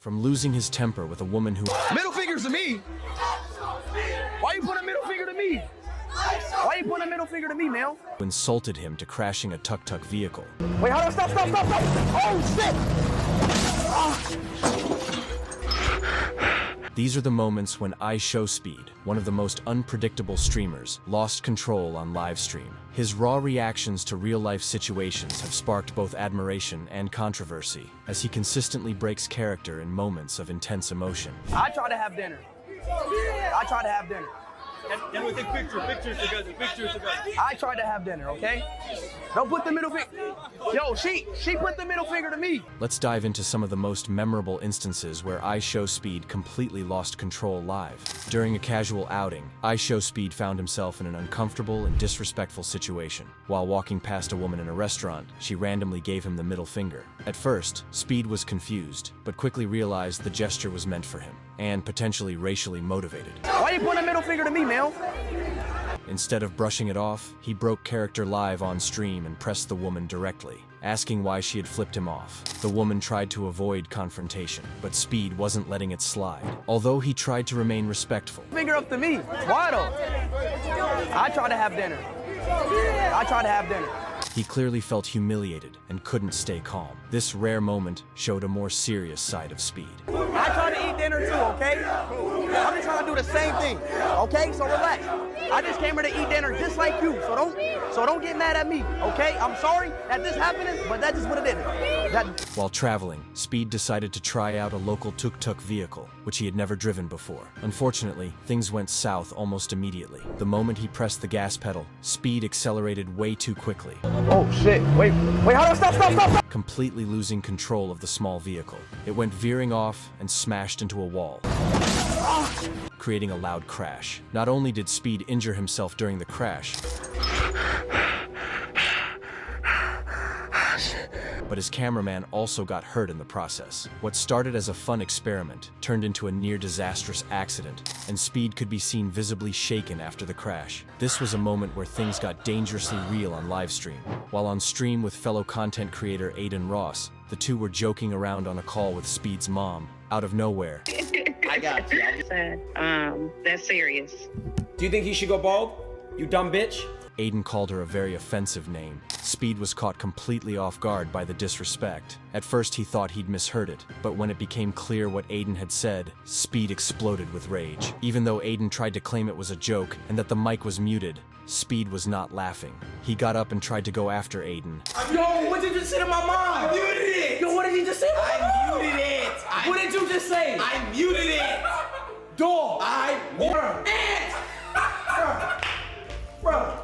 From losing his temper with a woman who Middle fingers to me? Why you putting a middle finger to me? Why you putting a middle finger to me, Mel? insulted him to crashing a tuk-tuk vehicle. Wait, hold on, stop. Oh, shit! These are the moments when iShowSpeed, one of the most unpredictable streamers, lost control on live stream. His raw reactions to real-life situations have sparked both admiration and controversy, as he consistently breaks character in moments of intense emotion. I tried to have dinner. And we take pictures together. I tried to have dinner, okay? Don't put the middle finger. Yo, she put the middle finger to me. Let's dive into some of the most memorable instances where iShowSpeed completely lost control live. During a casual outing, iShowSpeed found himself in an uncomfortable and disrespectful situation. While walking past a woman in a restaurant, she randomly gave him the middle finger. At first, Speed was confused, but quickly realized the gesture was meant for him, and potentially racially motivated. Why you putting a middle finger to me, Mel? Instead of brushing it off, he broke character live on stream and pressed the woman directly, asking why she had flipped him off. The woman tried to avoid confrontation, but Speed wasn't letting it slide, although he tried to remain respectful. Finger up to me. Why though? I tried to have dinner. He clearly felt humiliated and couldn't stay calm. This rare moment showed a more serious side of Speed. I tried to eat dinner too, okay? I'm just trying to do the same thing, okay? So relax. I just came here to eat dinner just like you, so don't get mad at me, okay? I'm sorry that this happened, but that's just what it is. While traveling, Speed decided to try out a local tuk-tuk vehicle, which he had never driven before. Unfortunately, things went south almost immediately. The moment he pressed the gas pedal, Speed accelerated way too quickly. Oh shit, wait, hold on, stop. Completely losing control of the small vehicle. It went veering off and smashed into a wall, creating a loud crash. Not only did Speed injure himself during the crash, but his cameraman also got hurt in the process. What started as a fun experiment turned into a near-disastrous accident, and Speed could be seen visibly shaken after the crash. This was a moment where things got dangerously real on livestream. While on stream with fellow content creator Aiden Ross, the two were joking around on a call with Speed's mom. Out of nowhere, I got you. That's serious. Do you think he should go bald? You dumb bitch. Aiden called her a very offensive name. Speed was caught completely off guard by the disrespect. At first he thought he'd misheard it, but when it became clear what Aiden had said, Speed exploded with rage. Even though Aiden tried to claim it was a joke and that the mic was muted, Speed was not laughing. He got up and tried to go after Aiden. Yo, what did you say to my mom? I muted it. Yo, what did he just say? I muted it. What did you just say? I muted it. Dog. I muted it. Bro.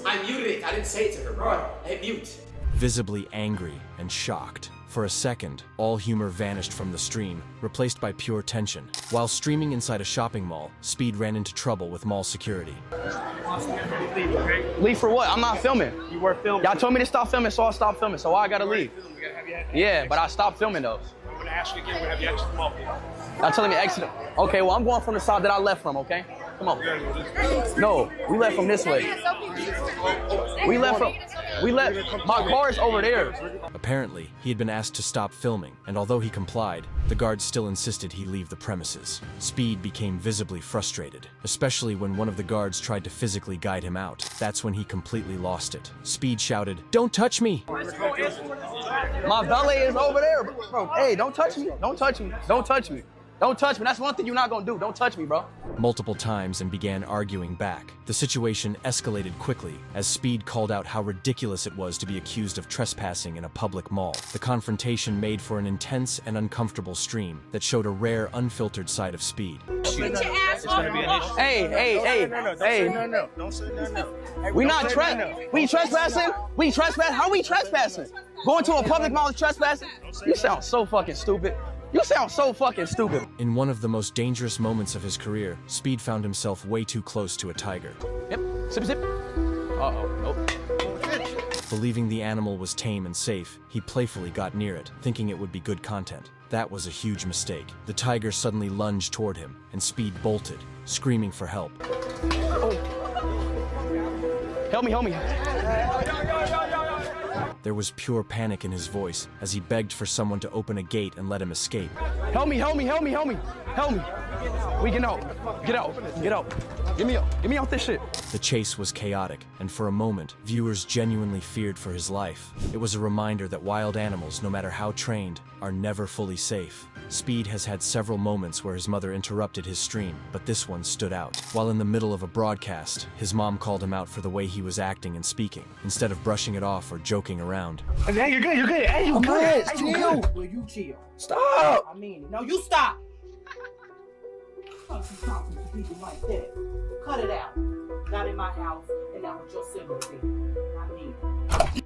I muted it. I didn't say it to her, bro. I hit mute. Visibly angry and shocked. For a second, all humor vanished from the stream, replaced by pure tension. While streaming inside a shopping mall, Speed ran into trouble with mall security. Leave for what? I'm not filming. You were filming. Y'all told me to stop filming, so I stopped filming, so why I gotta leave? Yeah, but I stopped filming though. I'm gonna ask you again, we're gonna have you exit the mall. Y'all telling me exit. Okay, well I'm going from the side that I left from, okay? Come on. No, we left from this way. My car is over there. Apparently, he had been asked to stop filming, and although he complied, the guards still insisted he leave the premises. Speed became visibly frustrated, especially when one of the guards tried to physically guide him out. That's when he completely lost it. Speed shouted, "Don't touch me!" My valet is over there, bro. Hey, don't touch me. Don't touch me. That's one thing you're not gonna do. Don't touch me, bro. Multiple times and began arguing back. The situation escalated quickly as Speed called out how ridiculous it was to be accused of trespassing in a public mall. The confrontation made for an intense and uncomfortable stream that showed a rare, unfiltered side of Speed. Hey. No. Don't say no. We trespassing? How we trespassing? Going to a public mall is trespassing? You sound so fucking stupid. In one of the most dangerous moments of his career, Speed found himself way too close to a tiger. Yep. Zip. Uh-oh. Nope. Believing the animal was tame and safe, he playfully got near it, thinking it would be good content. That was a huge mistake. The tiger suddenly lunged toward him, and Speed bolted, screaming for help. Oh. Help me. There was pure panic in his voice as he begged for someone to open a gate and let him escape. Help me, help me, help me, help me, help me. We can out. Get out, get out. Get me out this shit. The chase was chaotic, and for a moment, viewers genuinely feared for his life. It was a reminder that wild animals, no matter how trained, are never fully safe. Speed has had several moments where his mother interrupted his stream, but this one stood out. While in the middle of a broadcast, his mom called him out for the way he was acting and speaking, instead of brushing it off or joking around. Hey, you're good, you're good. Hey, you good. Hey, you good. Will you chill? Stop. I mean it. No, you stop. Can't you talking to people like that? Cut it out. Not in my house, and not with your siblings. I mean it.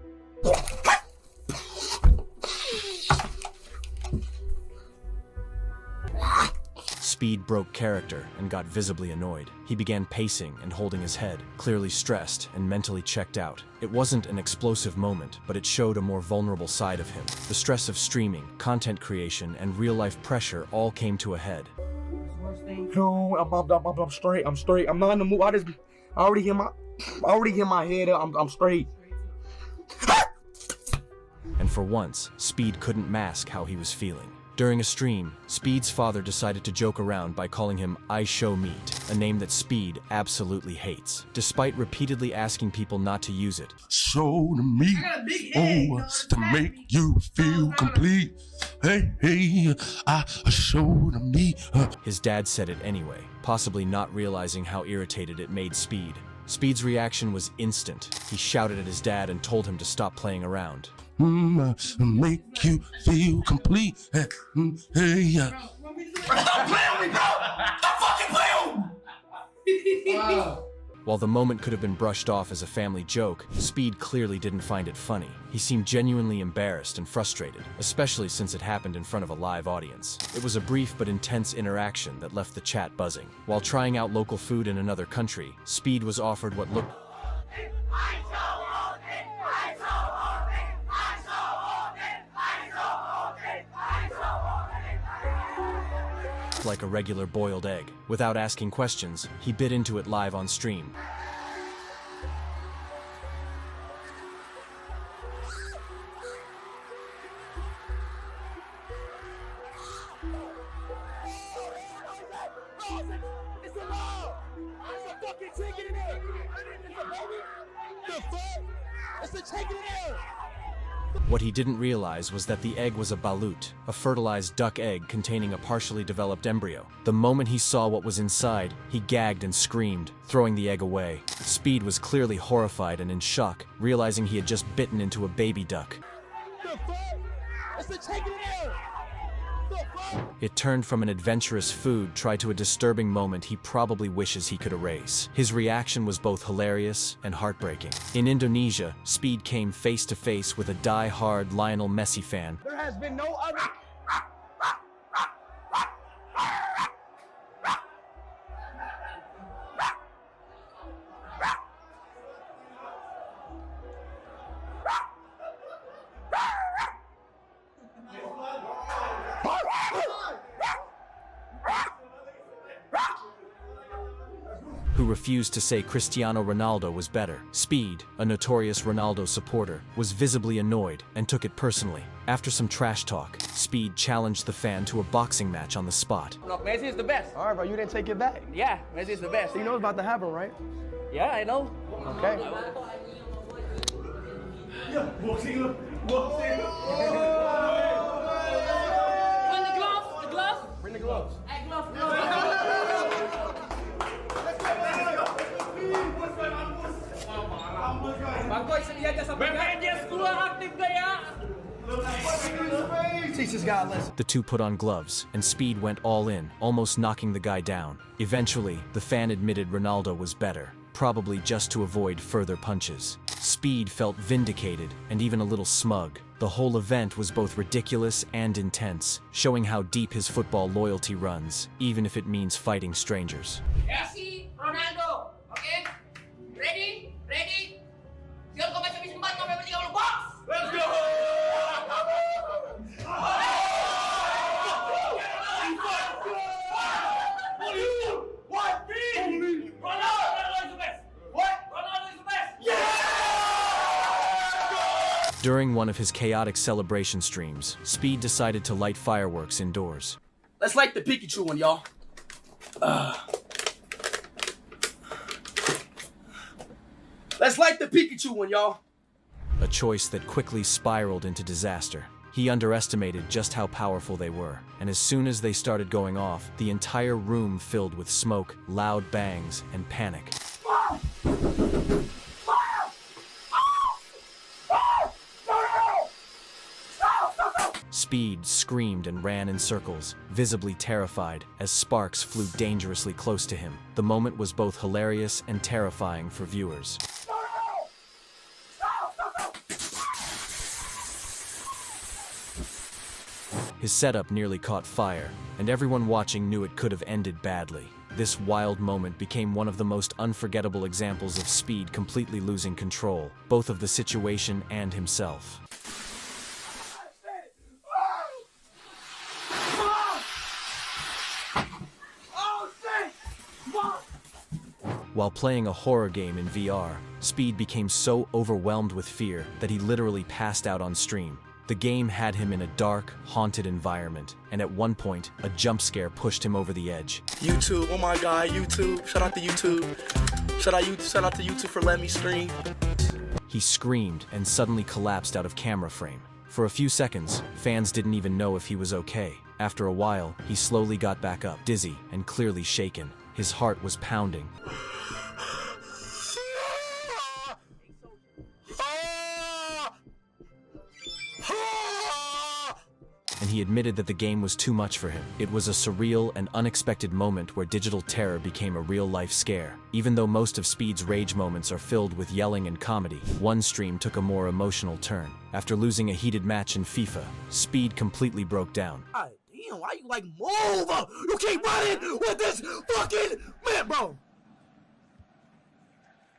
Speed broke character and got visibly annoyed. He began pacing and holding his head, clearly stressed and mentally checked out. It wasn't an explosive moment, but it showed a more vulnerable side of him. The stress of streaming, content creation, and real-life pressure all came to a head. No, I'm straight. I'm straight. I'm not in the mood. I already hit my head up. I'm straight. And for once, Speed couldn't mask how he was feeling. During a stream, Speed's father decided to joke around by calling him iShowSpeed, a name that Speed absolutely hates, despite repeatedly asking people not to use it. Show to me, oh, to make you feel complete. Hey, hey, show to me. His dad said it anyway, possibly not realizing how irritated it made Speed. Speed's reaction was instant. He shouted at his dad and told him to stop playing around. Make you feel complete. Hey, hey. Stop playing with me, bro! Stop fucking playing with me! Wow. While the moment could have been brushed off as a family joke, Speed clearly didn't find it funny. He seemed genuinely embarrassed and frustrated, especially since it happened in front of a live audience. It was a brief but intense interaction that left the chat buzzing. While trying out local food in another country, Speed was offered what looked like a regular boiled egg. Without asking questions, he bit into it live on stream. What he didn't realize was that the egg was a balut, a fertilized duck egg containing a partially developed embryo. The moment he saw what was inside, he gagged and screamed, throwing the egg away. Speed was clearly horrified and in shock, realizing he had just bitten into a baby duck. It turned from an adventurous food try to a disturbing moment he probably wishes he could erase. His reaction was both hilarious and heartbreaking. In Indonesia, Speed came face to face with a die-hard Lionel Messi fan. There has been no other. Who refused to say Cristiano Ronaldo was better. Speed, a notorious Ronaldo supporter, was visibly annoyed and took it personally. After some trash talk, Speed challenged the fan to a boxing match on the spot. Look, Messi is the best. All right, bro, you didn't take it back. Yeah, Messi is the best. So you know what's about to happen, right? Yeah, I know. Okay. Bring the gloves, the gloves. Bring the gloves. Hey, gloves. Teach this guy a lesson. The two put on gloves, and Speed went all in, almost knocking the guy down. Eventually, the fan admitted Ronaldo was better, probably just to avoid further punches. Speed felt vindicated and even a little smug. The whole event was both ridiculous and intense, showing how deep his football loyalty runs, even if it means fighting strangers. Messi, Ronaldo, okay? Ready? Ready? Siap kau baca bismillah kau berarti kau box. Let's go! During one of his chaotic celebration streams, Speed decided to light fireworks indoors. Let's light the Pikachu one, y'all. Let's light the Pikachu one, y'all. A choice that quickly spiraled into disaster. He underestimated just how powerful they were, and as soon as they started going off, the entire room filled with smoke, loud bangs, and panic. Speed screamed and ran in circles, visibly terrified, as sparks flew dangerously close to him. The moment was both hilarious and terrifying for viewers. His setup nearly caught fire, and everyone watching knew it could have ended badly. This wild moment became one of the most unforgettable examples of Speed completely losing control, both of the situation and himself. While playing a horror game in VR, Speed became so overwhelmed with fear that he literally passed out on stream. The game had him in a dark, haunted environment, and at one point, a jump scare pushed him over the edge. YouTube, oh my God, YouTube. Shout out to YouTube. Shout out to YouTube for letting me stream. He screamed and suddenly collapsed out of camera frame. For a few seconds, fans didn't even know if he was okay. After a while, he slowly got back up, dizzy and clearly shaken. His heart was pounding. And he admitted that the game was too much for him. It was a surreal and unexpected moment where digital terror became a real-life scare. Even though most of Speed's rage moments are filled with yelling and comedy, one stream took a more emotional turn. After losing a heated match in FIFA, Speed completely broke down. God damn, why you like move? You keep running with this fucking man, bro.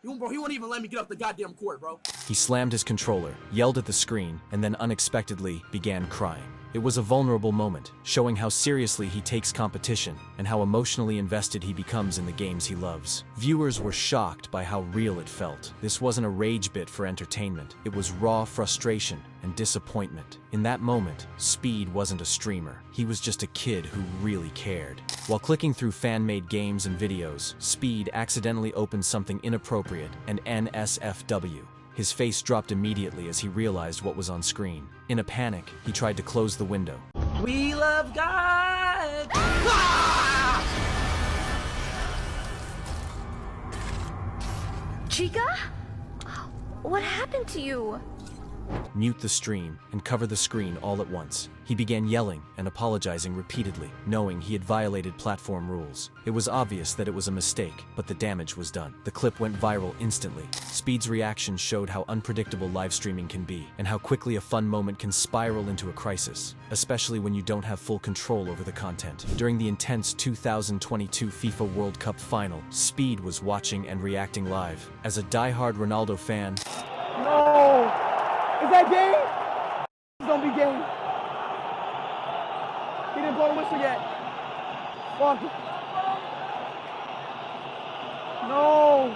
He won't even let me get up the goddamn court, bro. He slammed his controller, yelled at the screen, and then unexpectedly began crying. It was a vulnerable moment, showing how seriously he takes competition and how emotionally invested he becomes in the games he loves. Viewers were shocked by how real it felt. This wasn't a rage bit for entertainment. It was raw frustration and disappointment. In that moment, Speed wasn't a streamer. He was just a kid who really cared. While clicking through fan-made games and videos, Speed accidentally opened something inappropriate, an NSFW. His face dropped immediately as he realized what was on screen. In a panic, he tried to close the window. We love God. Chica? What happened to you? Mute the stream and cover the screen all at once. He began yelling and apologizing repeatedly, knowing he had violated platform rules. It was obvious that it was a mistake, but the damage was done. The clip went viral instantly. Speed's reaction showed how unpredictable live streaming can be, and how quickly a fun moment can spiral into a crisis, especially when you don't have full control over the content. During the intense 2022 FIFA World Cup final, Speed was watching and reacting live. As a die-hard Ronaldo fan, No! Is that game? It's gonna be game. He didn't blow the whistle yet. Fuck it. No!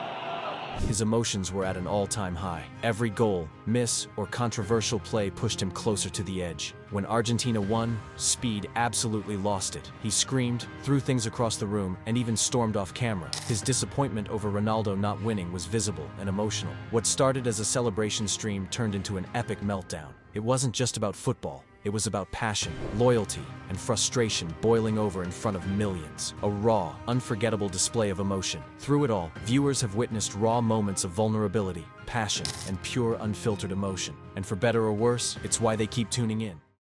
his emotions were at an all-time high. Every goal, miss, or controversial play pushed him closer to the edge. When Argentina won, Speed absolutely lost it. He screamed, threw things across the room, and even stormed off camera. His disappointment over Ronaldo not winning was visible and emotional. What started as a celebration stream turned into an epic meltdown. It wasn't just about football. It was about passion, loyalty, and frustration boiling over in front of millions. A raw, unforgettable display of emotion. Through it all, viewers have witnessed raw moments of vulnerability, passion, and pure unfiltered emotion. And for better or worse, it's why they keep tuning in.